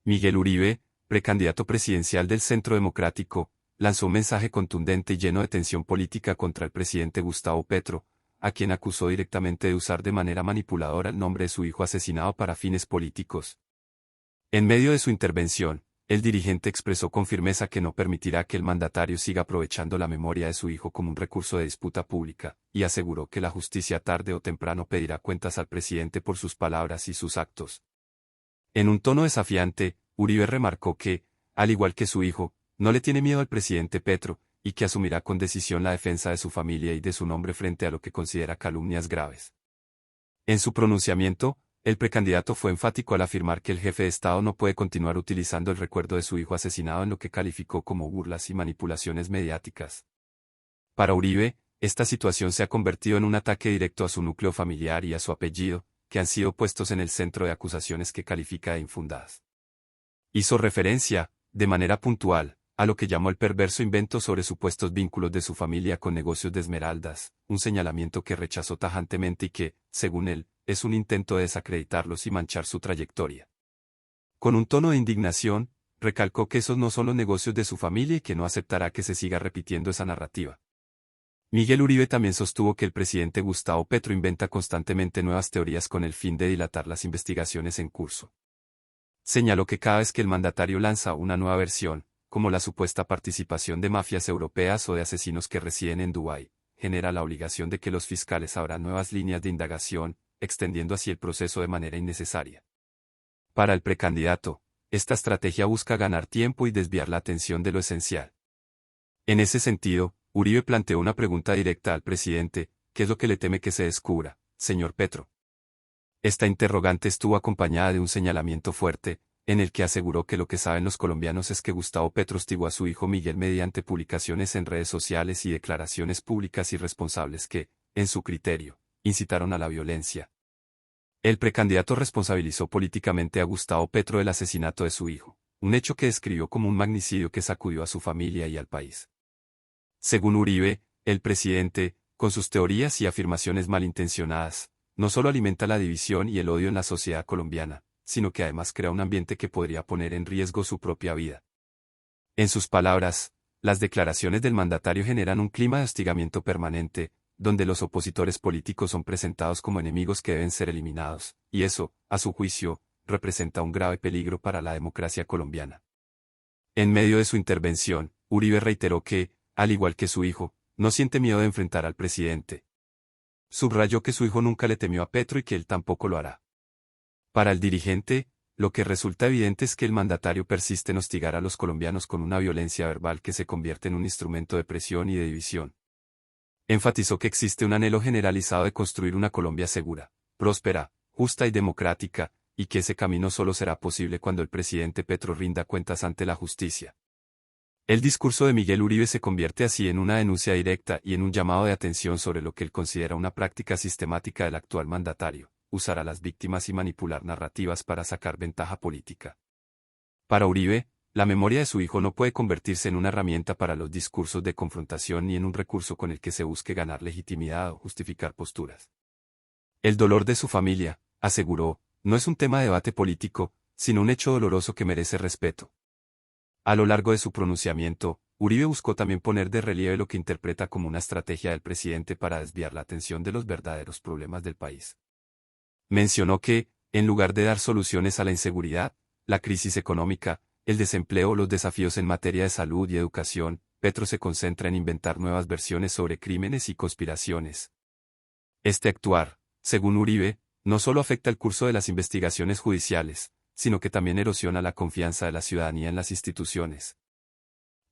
Miguel Uribe, precandidato presidencial del Centro Democrático, lanzó un mensaje contundente y lleno de tensión política contra el presidente Gustavo Petro, a quien acusó directamente de usar de manera manipuladora el nombre de su hijo asesinado para fines políticos. En medio de su intervención, el dirigente expresó con firmeza que no permitirá que el mandatario siga aprovechando la memoria de su hijo como un recurso de disputa pública, y aseguró que la justicia tarde o temprano pedirá cuentas al presidente por sus palabras y sus actos. En un tono desafiante, Uribe remarcó que, al igual que su hijo, no le tiene miedo al presidente Petro, y que asumirá con decisión la defensa de su familia y de su nombre frente a lo que considera calumnias graves. En su pronunciamiento, el precandidato fue enfático al afirmar que el jefe de Estado no puede continuar utilizando el recuerdo de su hijo asesinado en lo que calificó como burlas y manipulaciones mediáticas. Para Uribe, esta situación se ha convertido en un ataque directo a su núcleo familiar y a su apellido, que han sido puestos en el centro de acusaciones que califica de infundadas. Hizo referencia, de manera puntual, a lo que llamó el perverso invento sobre supuestos vínculos de su familia con negocios de esmeraldas, un señalamiento que rechazó tajantemente y que, según él, es un intento de desacreditarlos y manchar su trayectoria. Con un tono de indignación, recalcó que esos no son los negocios de su familia y que no aceptará que se siga repitiendo esa narrativa. Miguel Uribe también sostuvo que el presidente Gustavo Petro inventa constantemente nuevas teorías con el fin de dilatar las investigaciones en curso. Señaló que cada vez que el mandatario lanza una nueva versión, como la supuesta participación de mafias europeas o de asesinos que residen en Dubái, genera la obligación de que los fiscales abran nuevas líneas de indagación, extendiendo así el proceso de manera innecesaria. Para el precandidato, esta estrategia busca ganar tiempo y desviar la atención de lo esencial. En ese sentido, Uribe planteó una pregunta directa al presidente: ¿qué es lo que le teme que se descubra, señor Petro? Esta interrogante estuvo acompañada de un señalamiento fuerte, en el que aseguró que lo que saben los colombianos es que Gustavo Petro hostigó a su hijo Miguel mediante publicaciones en redes sociales y declaraciones públicas irresponsables que, en su criterio, incitaron a la violencia. El precandidato responsabilizó políticamente a Gustavo Petro del asesinato de su hijo, un hecho que describió como un magnicidio que sacudió a su familia y al país. Según Uribe, el presidente, con sus teorías y afirmaciones malintencionadas, no solo alimenta la división y el odio en la sociedad colombiana, sino que además crea un ambiente que podría poner en riesgo su propia vida. En sus palabras, las declaraciones del mandatario generan un clima de hostigamiento permanente, donde los opositores políticos son presentados como enemigos que deben ser eliminados, y eso, a su juicio, representa un grave peligro para la democracia colombiana. En medio de su intervención, Uribe reiteró que, al igual que su hijo, no siente miedo de enfrentar al presidente. Subrayó que su hijo nunca le temió a Petro y que él tampoco lo hará. Para el dirigente, lo que resulta evidente es que el mandatario persiste en hostigar a los colombianos con una violencia verbal que se convierte en un instrumento de presión y de división. Enfatizó que existe un anhelo generalizado de construir una Colombia segura, próspera, justa y democrática, y que ese camino solo será posible cuando el presidente Petro rinda cuentas ante la justicia. El discurso de Miguel Uribe se convierte así en una denuncia directa y en un llamado de atención sobre lo que él considera una práctica sistemática del actual mandatario: usar a las víctimas y manipular narrativas para sacar ventaja política. Para Uribe, la memoria de su hijo no puede convertirse en una herramienta para los discursos de confrontación ni en un recurso con el que se busque ganar legitimidad o justificar posturas. El dolor de su familia, aseguró, no es un tema de debate político, sino un hecho doloroso que merece respeto. A lo largo de su pronunciamiento, Uribe buscó también poner de relieve lo que interpreta como una estrategia del presidente para desviar la atención de los verdaderos problemas del país. Mencionó que, en lugar de dar soluciones a la inseguridad, la crisis económica, el desempleo o los desafíos en materia de salud y educación, Petro se concentra en inventar nuevas versiones sobre crímenes y conspiraciones. Este actuar, según Uribe, no solo afecta el curso de las investigaciones judiciales, sino que también erosiona la confianza de la ciudadanía en las instituciones.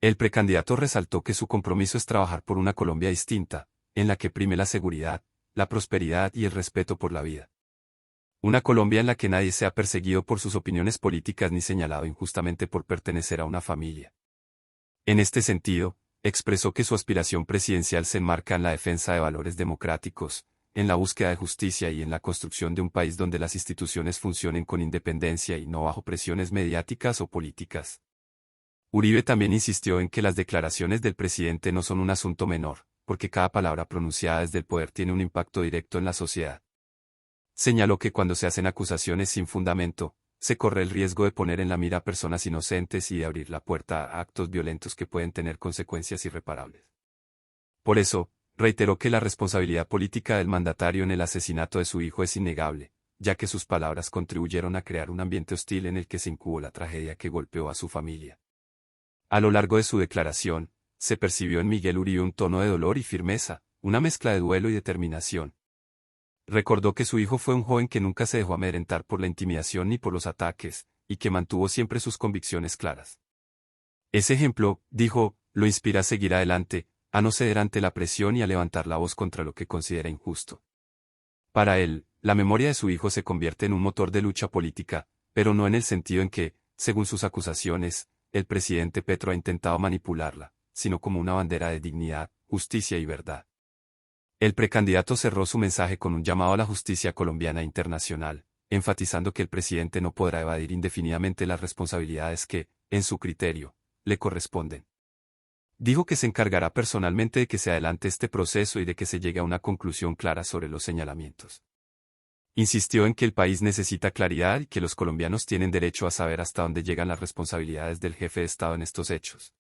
El precandidato resaltó que su compromiso es trabajar por una Colombia distinta, en la que prime la seguridad, la prosperidad y el respeto por la vida. Una Colombia en la que nadie sea perseguido por sus opiniones políticas ni señalado injustamente por pertenecer a una familia. En este sentido, expresó que su aspiración presidencial se enmarca en la defensa de valores democráticos, en la búsqueda de justicia y en la construcción de un país donde las instituciones funcionen con independencia y no bajo presiones mediáticas o políticas. Uribe también insistió en que las declaraciones del presidente no son un asunto menor, porque cada palabra pronunciada desde el poder tiene un impacto directo en la sociedad. Señaló que cuando se hacen acusaciones sin fundamento, se corre el riesgo de poner en la mira a personas inocentes y de abrir la puerta a actos violentos que pueden tener consecuencias irreparables. Por eso, reiteró que la responsabilidad política del mandatario en el asesinato de su hijo es innegable, ya que sus palabras contribuyeron a crear un ambiente hostil en el que se incubó la tragedia que golpeó a su familia. A lo largo de su declaración, se percibió en Miguel Uribe un tono de dolor y firmeza, una mezcla de duelo y determinación. Recordó que su hijo fue un joven que nunca se dejó amedrentar por la intimidación ni por los ataques, y que mantuvo siempre sus convicciones claras. Ese ejemplo, dijo, lo inspira a seguir adelante, a no ceder ante la presión y a levantar la voz contra lo que considera injusto. Para él, la memoria de su hijo se convierte en un motor de lucha política, pero no en el sentido en que, según sus acusaciones, el presidente Petro ha intentado manipularla, sino como una bandera de dignidad, justicia y verdad. El precandidato cerró su mensaje con un llamado a la justicia colombiana e internacional, enfatizando que el presidente no podrá evadir indefinidamente las responsabilidades que, en su criterio, le corresponden. Dijo que se encargará personalmente de que se adelante este proceso y de que se llegue a una conclusión clara sobre los señalamientos. Insistió en que el país necesita claridad y que los colombianos tienen derecho a saber hasta dónde llegan las responsabilidades del jefe de Estado en estos hechos.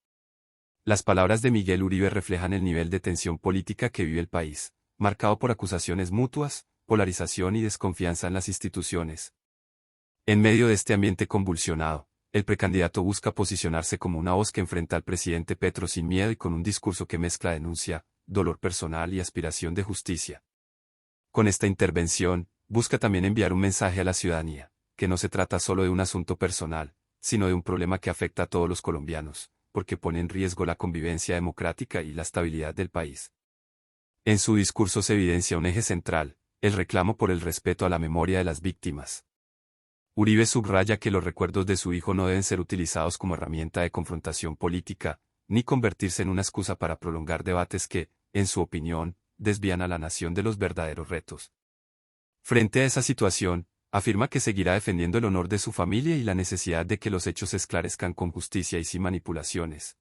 Las palabras de Miguel Uribe reflejan el nivel de tensión política que vive el país, marcado por acusaciones mutuas, polarización y desconfianza en las instituciones. En medio de este ambiente convulsionado, el precandidato busca posicionarse como una voz que enfrenta al presidente Petro sin miedo y con un discurso que mezcla denuncia, dolor personal y aspiración de justicia. Con esta intervención, busca también enviar un mensaje a la ciudadanía, que no se trata solo de un asunto personal, sino de un problema que afecta a todos los colombianos, porque pone en riesgo la convivencia democrática y la estabilidad del país. En su discurso se evidencia un eje central, el reclamo por el respeto a la memoria de las víctimas. Uribe subraya que los recuerdos de su hijo no deben ser utilizados como herramienta de confrontación política, ni convertirse en una excusa para prolongar debates que, en su opinión, desvían a la nación de los verdaderos retos. Frente a esa situación, afirma que seguirá defendiendo el honor de su familia y la necesidad de que los hechos se esclarezcan con justicia y sin manipulaciones.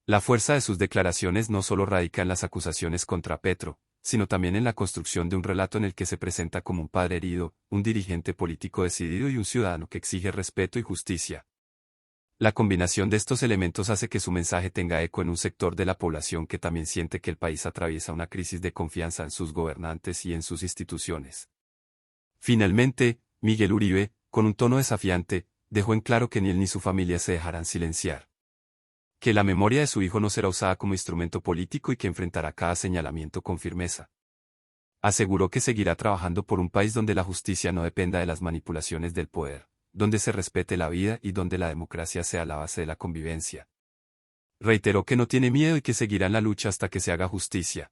La fuerza de sus declaraciones no solo radica en las acusaciones contra Petro, sino también en la construcción de un relato en el que se presenta como un padre herido, un dirigente político decidido y un ciudadano que exige respeto y justicia. La combinación de estos elementos hace que su mensaje tenga eco en un sector de la población que también siente que el país atraviesa una crisis de confianza en sus gobernantes y en sus instituciones. Finalmente, Miguel Uribe, con un tono desafiante, dejó en claro que ni él ni su familia se dejarán silenciar. Que la memoria de su hijo no será usada como instrumento político y que enfrentará cada señalamiento con firmeza. Aseguró que seguirá trabajando por un país donde la justicia no dependa de las manipulaciones del poder, donde se respete la vida y donde la democracia sea la base de la convivencia. Reiteró que no tiene miedo y que seguirá en la lucha hasta que se haga justicia.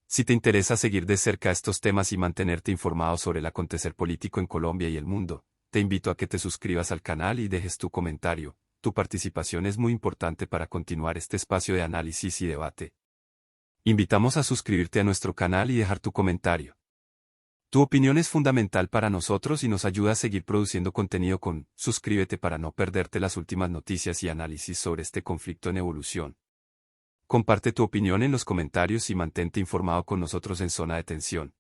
Si te interesa seguir de cerca estos temas y mantenerte informado sobre el acontecer político en Colombia y el mundo, te invito a que te suscribas al canal y dejes tu comentario. Tu participación es muy importante para continuar este espacio de análisis y debate. Invitamos a suscribirte a nuestro canal y dejar tu comentario. Tu opinión es fundamental para nosotros y nos ayuda a seguir produciendo contenido suscríbete para no perderte las últimas noticias y análisis sobre este conflicto en evolución. Comparte tu opinión en los comentarios y mantente informado con nosotros en Zona de Tensión.